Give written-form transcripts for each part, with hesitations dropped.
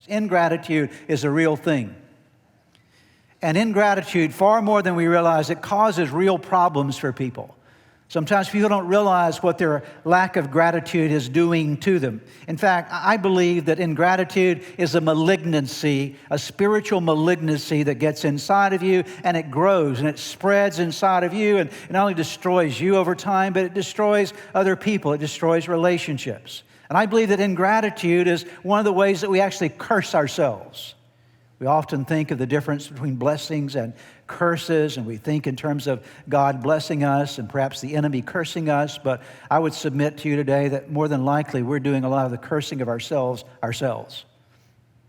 Ingratitude is a real thing. And ingratitude, far more than we realize, it causes real problems for people. Sometimes people don't realize what their lack of gratitude is doing to them. In fact, I believe that ingratitude is a malignancy, a spiritual malignancy that gets inside of you, and it grows and it spreads inside of you, and it not only destroys you over time, but it destroys other people. It destroys relationships. And I believe that ingratitude is one of the ways that we actually curse ourselves. We often think of the difference between blessings and curses, and we think in terms of God blessing us and perhaps the enemy cursing us. But I would submit to you today that more than likely we're doing a lot of the cursing of ourselves.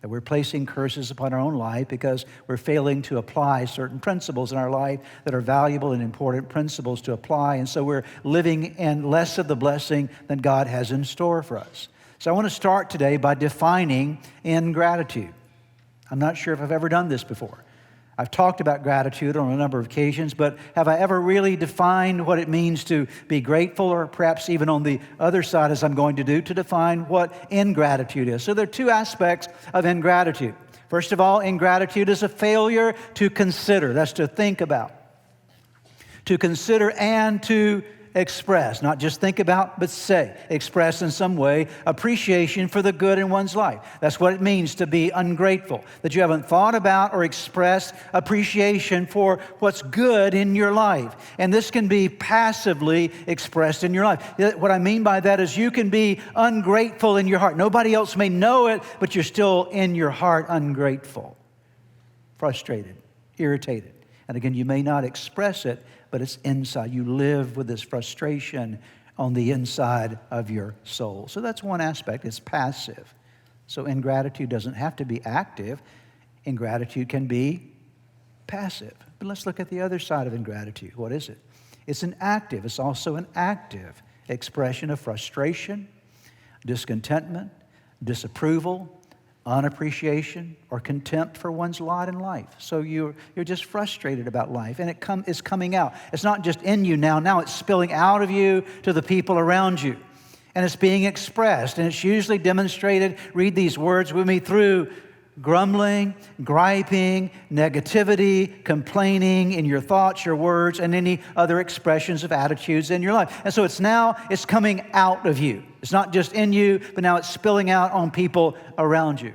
That we're placing curses upon our own life because we're failing to apply certain principles in our life that are valuable and important principles to apply. And so we're living in less of the blessing than God has in store for us. So I want to start today by defining ingratitude. I'm not sure if I've ever done this before. I've talked about gratitude on a number of occasions, but have I ever really defined what it means to be grateful, or perhaps even on the other side, as I'm going to do, to define what ingratitude is? So there are two aspects of ingratitude. First of all, ingratitude is a failure to consider. That's to think about. To consider and to express, not just think about, but say, express in some way appreciation for the good in one's life. That's what it means to be ungrateful, that you haven't thought about or expressed appreciation for what's good in your life. And this can be passively expressed in your life. What I mean by that is you can be ungrateful in your heart. Nobody else may know it, but you're still in your heart ungrateful, frustrated, irritated. And again, you may not express it, but it's inside. You live with this frustration on the inside of your soul. So that's one aspect. It's passive. So ingratitude doesn't have to be active. Ingratitude can be passive. But let's look at the other side of ingratitude. What is it? It's an active. It's also an active expression of frustration, discontentment, disapproval, unappreciation, or contempt for one's lot in life. So you're just frustrated about life, and it's coming out. It's not just in you now it's spilling out of you to the people around you. And it's being expressed, and it's usually demonstrated, read these words with me, through grumbling, griping, negativity, complaining in your thoughts, your words, and any other expressions of attitudes in your life. And so it's coming out of you. It's not just in you, but now it's spilling out on people around you.